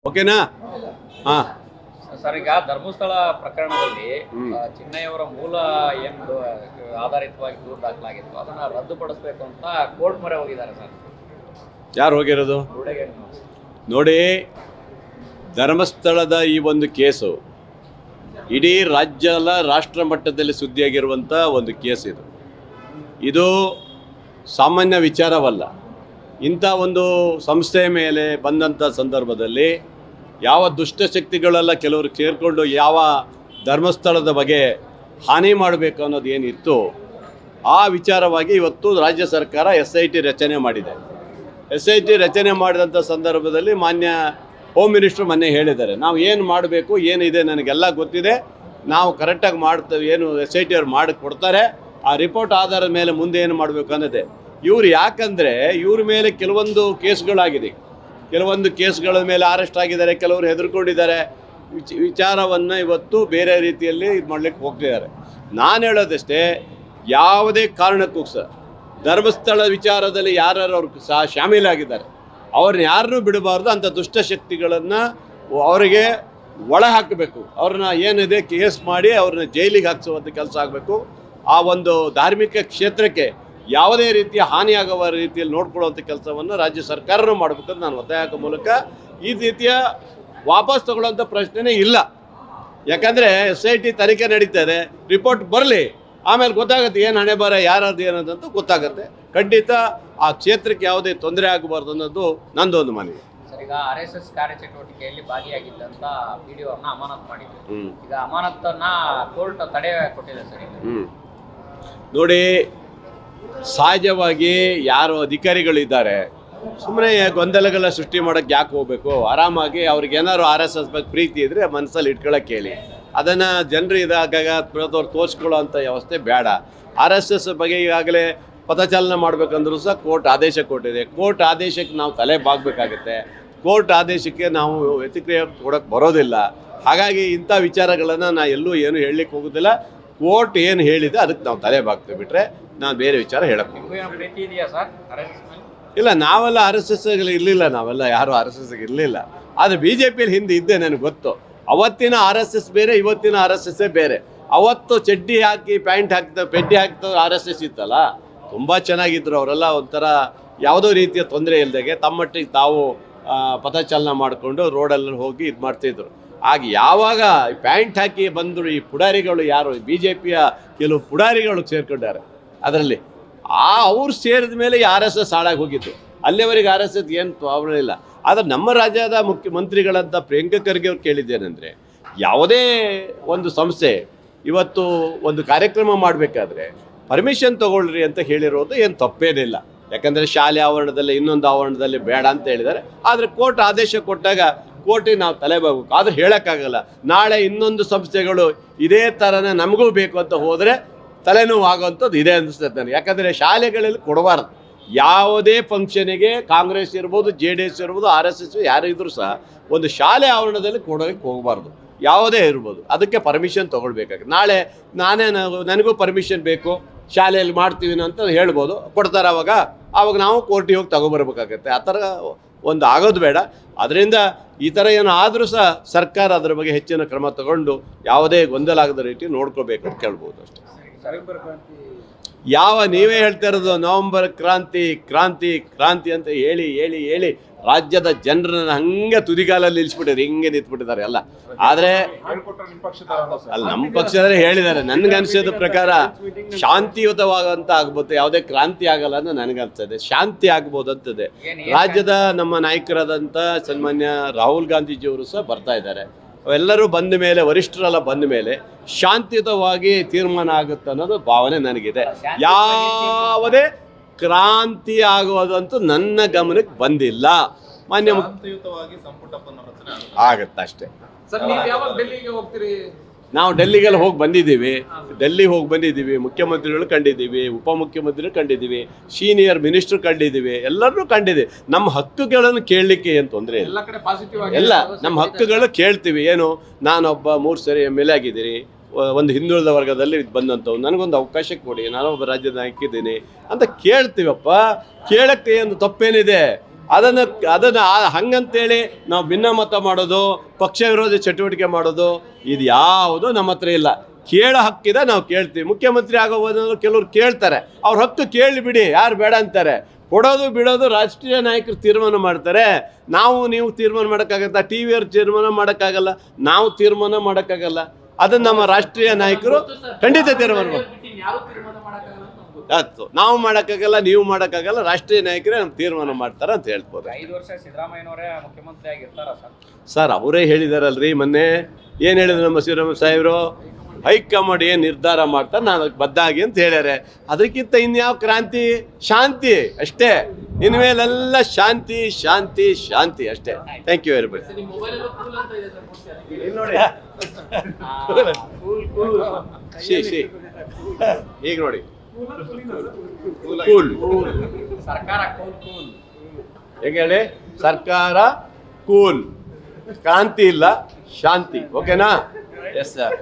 ಓಕೆನಾ? ಹಾಂ ಸರ್, ಈಗ ಧರ್ಮಸ್ಥಳ ಪ್ರಕರಣದಲ್ಲಿ ಚಿನ್ನಯ್ಯವರ ಮೂಲ ಏನು ಆಧಾರಿತವಾಗಿ ದೂರು ದಾಖಲಾಗಿತ್ತು ಅದನ್ನ ರದ್ದುಪಡಿಸಬೇಕು ಅಂತ ಕೋರ್ಟ್ ಮೊರೆ ಹೋಗಿದ್ದಾರೆ ಸರ್. ಯಾರು ಹೋಗಿರೋದು ನೋಡಿ? ಧರ್ಮಸ್ಥಳದ ಈ ಒಂದು ಕೇಸು ಇಡೀ ರಾಷ್ಟ್ರ ಮಟ್ಟದಲ್ಲಿ ಸುದ್ದಿಯಾಗಿರುವಂಥ ಒಂದು ಕೇಸ್ ಇದು ಸಾಮಾನ್ಯ ವಿಚಾರವಲ್ಲ. ಇಂಥ ಒಂದು ಸಂಸ್ಥೆಯ ಮೇಲೆ ಬಂದಂಥ ಸಂದರ್ಭದಲ್ಲಿ ಯಾವ ದುಷ್ಟಶಕ್ತಿಗಳೆಲ್ಲ ಕೆಲವರು ಸೇರಿಕೊಂಡು ಯಾವ ಧರ್ಮಸ್ಥಳದ ಬಗ್ಗೆ ಹಾನಿ ಮಾಡಬೇಕು ಅನ್ನೋದು ಏನಿತ್ತು ಆ ವಿಚಾರವಾಗಿ ಇವತ್ತು ರಾಜ್ಯ ಸರ್ಕಾರ SIT ರಚನೆ ಮಾಡಿದೆ. SIT ರಚನೆ ಮಾಡಿದಂಥ ಸಂದರ್ಭದಲ್ಲಿ ಮಾನ್ಯ ಹೋಮ್ ಮಿನಿಸ್ಟ್ರು ಮೊನ್ನೆ ಹೇಳಿದ್ದಾರೆ, ನಾವು ಏನು ಮಾಡಬೇಕು ಏನಿದೆ ನನಗೆಲ್ಲ ಗೊತ್ತಿದೆ, ನಾವು ಕರೆಕ್ಟಾಗಿ ಮಾಡ್ತೇವೆ, ಏನು SIT ಅವ್ರು ಮಾಡಿ ಕೊಡ್ತಾರೆ, ಆ ರಿಪೋರ್ಟ್ ಆಧಾರದ ಮೇಲೆ ಮುಂದೆ ಏನು ಮಾಡಬೇಕು ಅನ್ನೋದೇ. ಇವರು ಯಾಕಂದರೆ ಇವ್ರ ಮೇಲೆ ಕೆಲವೊಂದು ಕೇಸ್ಗಳಾಗಿದೆ, ಕೆಲವೊಂದು ಕೇಸ್ಗಳ ಮೇಲೆ ಅರೆಸ್ಟ್ ಆಗಿದ್ದಾರೆ, ಕೆಲವರು ಹೆದರ್ಕೊಂಡಿದ್ದಾರೆ. ವಿಚಾರವನ್ನು ಇವತ್ತು ಬೇರೆ ರೀತಿಯಲ್ಲಿ ಇದು ಮಾಡಲಿಕ್ಕೆ ಹೋಗ್ತಿದ್ದಾರೆ. ನಾನು ಹೇಳೋದಷ್ಟೇ, ಯಾವುದೇ ಕಾರಣಕ್ಕೂ ಸಹ ಧರ್ಮಸ್ಥಳ ವಿಚಾರದಲ್ಲಿ ಯಾರು ಅವರು ಸಹ ಶಾಮೀಲಾಗಿದ್ದಾರೆ ಅವ್ರನ್ನ ಯಾರನ್ನೂ ಬಿಡಬಾರ್ದು. ಅಂಥ ದುಷ್ಟಶಕ್ತಿಗಳನ್ನು ಅವರಿಗೆ ಒಳ ಹಾಕಬೇಕು, ಅವ್ರನ್ನ ಏನಿದೆ ಕೇಸ್ ಮಾಡಿ ಅವ್ರನ್ನ ಜೈಲಿಗೆ ಹಾಕಿಸುವಂಥ ಕೆಲಸ ಆಗಬೇಕು. ಆ ಒಂದು ಧಾರ್ಮಿಕ ಕ್ಷೇತ್ರಕ್ಕೆ ಯಾವುದೇ ರೀತಿಯ ಹಾನಿಯಾಗುವ ರೀತಿಯಲ್ಲಿ ನೋಡ್ಕೊಳ್ಳುವಂಥ ಕೆಲಸವನ್ನು ರಾಜ್ಯ ಸರ್ಕಾರನೂ ಮಾಡಬೇಕಂತ ನಾನು ಒತ್ತಾಯ ಹಾಕೋ ಮೂಲಕ ಈ ರೀತಿಯ ವಾಪಸ್ ತಗೊಳ್ಳೋಂಥ ಪ್ರಶ್ನೆನೇ ಇಲ್ಲ. ಯಾಕಂದರೆ SIT ತನಿಖೆ ನಡೀತದೆ, ರಿಪೋರ್ಟ್ ಬರಲಿ, ಆಮೇಲೆ ಗೊತ್ತಾಗುತ್ತೆ ಏನು ಹಣೆ ಬರ ಯಾರದ್ದು ಏನದಂತ ಗೊತ್ತಾಗುತ್ತೆ. ಖಂಡಿತ ಆ ಕ್ಷೇತ್ರಕ್ಕೆ ಯಾವುದೇ ತೊಂದರೆ ಆಗಬಾರ್ದು ಅನ್ನೋದು ನಂದೊಂದು ಮನವಿ. ಸರ್, ಈಗ RSS ಕಾರ್ಯಚಟುವಟಿಕೆಯಲ್ಲಿ ಭಾಗಿಯಾಗಿದ್ದಂತ PDO ಅವ್ರನ್ನ ಅಮಾನತು ಮಾಡಿದ್ರು. ಈಗ ಅಮಾನತನ್ನ ಕೋರ್ಟ್ ತಡೆ ಕೊಟ್ಟಿದೆ ಸರ್. ನೋಡಿ, ಸಹಜವಾಗಿ ಯಾರು ಅಧಿಕಾರಿಗಳಿದ್ದಾರೆ ಸುಮ್ಮನೆ ಗೊಂದಲಗಳ ಸೃಷ್ಟಿ ಮಾಡೋಕ್ಕೆ ಯಾಕೆ ಹೋಗಬೇಕು? ಆರಾಮಾಗಿ ಅವ್ರಿಗೆ ಏನಾದ್ರು RSS ಬಗ್ಗೆ ಪ್ರೀತಿ ಇದ್ದರೆ ಮನಸ್ಸಲ್ಲಿ ಇಟ್ಕೊಳ್ಳೋಕೆ ಹೇಳಿ. ಅದನ್ನು ಜನರು ಇದಾಗಾಗ ತೋರಿಸ್ಕೊಳ್ಳೋ ಅಂಥ ವ್ಯವಸ್ಥೆ ಬೇಡ. RSS ಬಗ್ಗೆ ಈಗಾಗಲೇ ಪಥಚಾಲನೆ ಮಾಡಬೇಕಂದ್ರೂ ಸಹ ಕೋರ್ಟ್ ಆದೇಶ ಕೊಟ್ಟಿದೆ. ಕೋರ್ಟ್ ಆದೇಶಕ್ಕೆ ನಾವು ತಲೆ ಬಾಗಬೇಕಾಗುತ್ತೆ. ಕೋರ್ಟ್ ಆದೇಶಕ್ಕೆ ನಾವು ಪ್ರತಿಕ್ರಿಯೆ ಕೊಡೋಕ್ಕೆ ಬರೋದಿಲ್ಲ. ಹಾಗಾಗಿ ಇಂಥ ವಿಚಾರಗಳನ್ನು ನಾನು ಎಲ್ಲೂ ಏನು ಹೇಳಲಿಕ್ಕೆ ಹೋಗೋದಿಲ್ಲ. ಕೋರ್ಟ್ ಏನು ಹೇಳಿದೆ ಅದಕ್ಕೆ ನಾವು ತಲೆ ಬಾಗ್ತೀವಿ, ಬಿಟ್ಟರೆ ನಾನು ಬೇರೆ ವಿಚಾರ ಹೇಳಕ್ಕೆ ಇಲ್ಲ. ನಾವೆಲ್ಲ RSS ಇರಲಿಲ್ಲ, ನಾವೆಲ್ಲ ಯಾರು RSS ಇರಲಿಲ್ಲ. ಆದರೆ BJPಯಲ್ಲಿ ಹಿಂದೆ ಇದ್ದೆ, ನನಗೆ ಗೊತ್ತು. ಅವತ್ತಿನ RSS ಬೇರೆ, ಇವತ್ತಿನ RSS ಬೇರೆ. ಅವತ್ತು ಚಡ್ಡಿ ಹಾಕಿ ಪ್ಯಾಂಟ್ ಪೆಡ್ಡಿ ಹಾಕ್ತಾ RSS ಇತ್ತಲ್ಲ, ತುಂಬ ಚೆನ್ನಾಗಿದ್ದರು ಅವರೆಲ್ಲ. ಒಂಥರ ಯಾವುದೋ ರೀತಿಯ ತೊಂದರೆ ಇಲ್ಲದಾಗೆ ತಮ್ಮಟ್ಟಿಗೆ ತಾವು ಪಥಚಾಲನೆ ಮಾಡಿಕೊಂಡು ರೋಡಲ್ಲಿ ಹೋಗಿ ಇದು ಮಾಡ್ತಿದ್ರು. ಆಗ ಯಾವಾಗ ಪ್ಯಾಂಟ್ ಹಾಕಿ ಬಂದರು ಈ ಪುಡಾರಿಗಳು, ಯಾರು BJPಯ ಕೆಲವು ಪುಡಾರಿಗಳು ಸೇರ್ಕೊಂಡಾರೆ ಅದರಲ್ಲಿ, ಅವ್ರು ಸೇರಿದ ಮೇಲೆ ಈ RSS ಹಾಳಾಗಿ ಹೋಗಿತ್ತು. ಅಲ್ಲಿವರೆಗೆ RSS ಏನು ಪ್ರಾಬ್ಲಮ್ ಇಲ್ಲ. ಆದರೆ ನಮ್ಮ ರಾಜ್ಯದ ಮುಖ್ಯಮಂತ್ರಿಗಳಂತ ಪ್ರಿಯಾಂಕ ಖರ್ಗೆ ಅವ್ರು ಕೇಳಿದ್ದೇನೆಂದರೆ, ಯಾವುದೇ ಒಂದು ಸಂಸ್ಥೆ ಇವತ್ತು ಒಂದು ಕಾರ್ಯಕ್ರಮ ಮಾಡಬೇಕಾದ್ರೆ ಪರ್ಮಿಷನ್ ತೊಗೊಳ್ರಿ ಅಂತ ಹೇಳಿರೋದು ಏನು ತಪ್ಪೇನಿಲ್ಲ. ಯಾಕಂದರೆ ಶಾಲೆ ಆವರಣದಲ್ಲಿ ಇನ್ನೊಂದು ಆವರಣದಲ್ಲಿ ಬೇಡ ಅಂತ ಹೇಳಿದ್ದಾರೆ. ಆದರೆ ಕೋರ್ಟ್ ಆದೇಶ ಕೊಟ್ಟಾಗ ಕೋರ್ಟಿಗೆ ನಾವು ತಲೆಬಾಗಬೇಕು. ಆದರೆ ಹೇಳೋಕ್ಕಾಗಲ್ಲ, ನಾಳೆ ಇನ್ನೊಂದು ಸಂಸ್ಥೆಗಳು ಇದೇ ಥರನೇ ನಮಗೂ ಬೇಕು ಅಂತ ಹೋದರೆ ತಲೆನೋವು ಆಗೋವಂಥದ್ದು ಇದೆ ಅನಿಸ್ತದೆ ನನಗೆ. ಯಾಕಂದರೆ ಶಾಲೆಗಳಲ್ಲಿ ಕೊಡಬಾರ್ದು. ಯಾವುದೇ ಫಂಕ್ಷನಿಗೆ ಕಾಂಗ್ರೆಸ್ ಇರ್ಬೋದು, JDS ಇರ್ಬೋದು, RSS ಯಾರು ಇದ್ರೂ ಸಹ ಒಂದು ಶಾಲೆ ಆವರಣದಲ್ಲಿ ಕೊಡೋಕ್ಕೆ ಹೋಗಬಾರ್ದು, ಯಾವುದೇ ಇರ್ಬೋದು. ಅದಕ್ಕೆ ಪರ್ಮಿಷನ್ ತೊಗೊಳ್ಬೇಕಾಗುತ್ತೆ. ನಾಳೆ ನನಗೂ ಪರ್ಮಿಷನ್ ಬೇಕು, ಶಾಲೆಯಲ್ಲಿ ಮಾಡ್ತೀವಿ ಅಂತ ಹೇಳ್ಬೋದು, ಕೊಡ್ತಾರೆ. ಆವಾಗ ನಾವು ಕೋರ್ಟಿಗೆ ಹೋಗಿ ತಗೊಬರ್ಬೇಕಾಗತ್ತೆ. ಆ ಥರ ಒಂದು ಆಗೋದು ಬೇಡ. ಅದರಿಂದ ಈ ಥರ ಏನೋ ಆದರೂ ಸಹ ಸರ್ಕಾರ ಅದರ ಬಗ್ಗೆ ಹೆಚ್ಚಿನ ಕ್ರಮ ತಗೊಂಡು ಯಾವುದೇ ಗೊಂದಲ ಆಗದ ರೀತಿ ನೋಡ್ಕೋಬೇಕು ಅಂತ ಕೇಳ್ಬೋದು ಅಷ್ಟೇ. ನೀವೇ ಹೇಳ್ತಾ ಇರೋದು ನವೆಂಬರ್ ಕ್ರಾಂತಿ ಅಂತ ಹೇಳಿ ರಾಜ್ಯದ ಜನರನ್ನ ಹಂಗೆ ತುದಿಗಾಲಲ್ಲಿ ನಿಲ್ಲಿಸ್ಬಿಟ್ಟಿದ್ದಾರೆ, ಹಿಂಗೆ ನಿಂತ್ಬಿಟ್ಟಿದ್ದಾರೆ ಎಲ್ಲ. ಆದರೆ ಅಲ್ಲ, ನಮ್ಮ ಪಕ್ಷದಲ್ಲೇ ಹೇಳಿದ್ದಾರೆ. ನನಗನ್ಸೋದ ಪ್ರಕಾರ ಶಾಂತಿಯುತವಾಗಂತ ಆಗ್ಬೋದು, ಯಾವುದೇ ಕ್ರಾಂತಿ ಆಗಲ್ಲ ಅಂತ ನನಗನ್ಸ್ತದೆ. ಶಾಂತಿ ಆಗ್ಬೋದು ಅಂತದೆ. ರಾಜ್ಯದ ನಮ್ಮ ನಾಯಕರಾದಂಥ ಸನ್ಮಾನ್ಯ ರಾಹುಲ್ ಗಾಂಧೀಜಿಯವರು ಸಹ ಬರ್ತಾ ಇದ್ದಾರೆ. ಅವೆಲ್ಲರೂ ಬಂದ ಮೇಲೆ, ವರಿಷ್ಠರೆಲ್ಲ ಬಂದ ಮೇಲೆ ಶಾಂತಿಯುತವಾಗಿ ತೀರ್ಮಾನ ಆಗುತ್ತೆ ಅನ್ನೋದು ಭಾವನೆ ನನಗಿದೆ. ಯಾವುದೇ ಕ್ರಾಂತಿ ಆಗೋದಂತೂ ನನ್ನ ಗಮನಕ್ಕೆ ಬಂದಿಲ್ಲ. ಮಾನ್ಯ ಆಗತ್ತೆ ಅಷ್ಟೇ. ನಾವು ಡೆಲ್ಲಿಗೆಲ್ಲ ಹೋಗಿ ಬಂದಿದ್ದೀವಿ. ಮುಖ್ಯಮಂತ್ರಿಗಳು ಕಂಡಿದ್ದೀವಿ, ಉಪಮುಖ್ಯಮಂತ್ರಿಗಳು ಕಂಡಿದ್ದೀವಿ, ಸೀನಿಯರ್ ಮಿನಿಸ್ಟ್ರು ಕಂಡಿದ್ದೀವಿ, ಎಲ್ಲರೂ ಕಂಡಿದ್ದೀವಿ. ನಮ್ಮ ಹಕ್ಕುಗಳನ್ನು ಕೇಳಲಿಕ್ಕೆ ಏನು ತೊಂದರೆ ಇಲ್ಲ. ಎಲ್ಲ ನಮ್ಮ ಹಕ್ಕುಗಳು ಕೇಳ್ತೀವಿ. ಏನು, ನಾನೊಬ್ಬ 3 ಸರಿ MLA ಆಗಿದ್ದೀನಿ, ಒಂದು ಹಿಂದುಳಿದ ವರ್ಗದಲ್ಲಿ ಬಂದಂಥವು, ನನಗೊಂದು ಅವಕಾಶ ಕೊಡಿ, ನಾನೊಬ್ಬ ರಾಜ್ಯದ ನಾಯಕಿದ್ದೀನಿ ಅಂತ ಕೇಳ್ತೀವಪ್ಪ. ಕೇಳಕ್ಕೆ ಏನು ತಪ್ಪೇನಿದೆ? ಅದನ್ನು ಹಂಗಂತೇಳಿ ನಾವು ಭಿನ್ನಮತ ಮಾಡೋದು, ಪಕ್ಷ ವಿರೋಧಿ ಚಟುವಟಿಕೆ ಮಾಡೋದು, ಇದು ಯಾವುದು ನಮ್ಮ ಹತ್ರ ಇಲ್ಲ. ಕೇಳೋ ಹಕ್ಕಿದೆ, ನಾವು ಕೇಳ್ತೀವಿ. ಮುಖ್ಯಮಂತ್ರಿ ಆಗೋದು ಕೆಲವ್ರು ಕೇಳ್ತಾರೆ, ಅವ್ರ ಹಕ್ಕು ಕೇಳಿ ಬಿಡಿ, ಯಾರು ಬೇಡ ಅಂತಾರೆ. ಕೊಡೋದು ಬಿಡೋದು ರಾಷ್ಟ್ರೀಯ ನಾಯಕರು ತೀರ್ಮಾನ ಮಾಡ್ತಾರೆ. ನೀವು ತೀರ್ಮಾನ ಮಾಡೋಕ್ಕಾಗತ್ತಾ? ಟಿ ವಿಯವ್ರು ತೀರ್ಮಾನ ಮಾಡೋಕ್ಕಾಗಲ್ಲ, ನಾವು ತೀರ್ಮಾನ ಮಾಡೋಕ್ಕಾಗಲ್ಲ. ಅದನ್ನು ನಮ್ಮ ರಾಷ್ಟ್ರೀಯ ನಾಯಕರು ಖಂಡಿತ ತೀರ್ಮಾನ ಆಯ್ತು. ನಾವು ಮಾಡೋಕ್ಕಾಗಲ್ಲ, ನೀವು ಮಾಡೋಕ್ಕಾಗಲ್ಲ, ರಾಷ್ಟ್ರೀಯ ನಾಯಕರೇ ನಮ್ಮ ತೀರ್ಮಾನ ಮಾಡ್ತಾರೆ ಅಂತ ಹೇಳ್ಬೋದು. 5 ವರ್ಷ ಸಿದ್ದರಾಮಯ್ಯನವರೇ ಮುಖ್ಯಮಂತ್ರಿ ಆಗಿರ್ತಾರ ಸರ್? ಅವರೇ ಹೇಳಿದಾರಲ್ರಿ ಮೊನ್ನೆ. ಏನು ಹೇಳಿದ್ರು ನಮ್ಮ ಶ್ರೀರಾಮ ಸಾಹೇಬರು? ಹೈಕಮಾಂಡ್ ಏನು ನಿರ್ಧಾರ ಮಾಡ್ತಾರೆ ನಾನು ಅದಕ್ಕೆ ಬದ್ಧಾಗಿ ಅಂತ ಹೇಳ್ಯಾರೆ. ಅದಕ್ಕಿಂತ ಇನ್ಯಾವ ಕ್ರಾಂತಿ? ಶಾಂತಿ ಅಷ್ಟೇ. ಇನ್ಮೇಲೆಲ್ಲ ಶಾಂತಿ ಶಾಂತಿ ಶಾಂತಿ ಅಷ್ಟೇ. Thank you very much. ನೋಡಿ ಈಗ ನೋಡಿ ಕೂಲ್ ಸರ್ಕಾರ ಹೇಗೆ ಹೇಳಿ? ಸರ್ಕಾರ ಕೂಲ್, ಕ್ರಾಂತಿ ಇಲ್ಲ, ಶಾಂತಿ. ಓಕೆನಾ? Yes sir.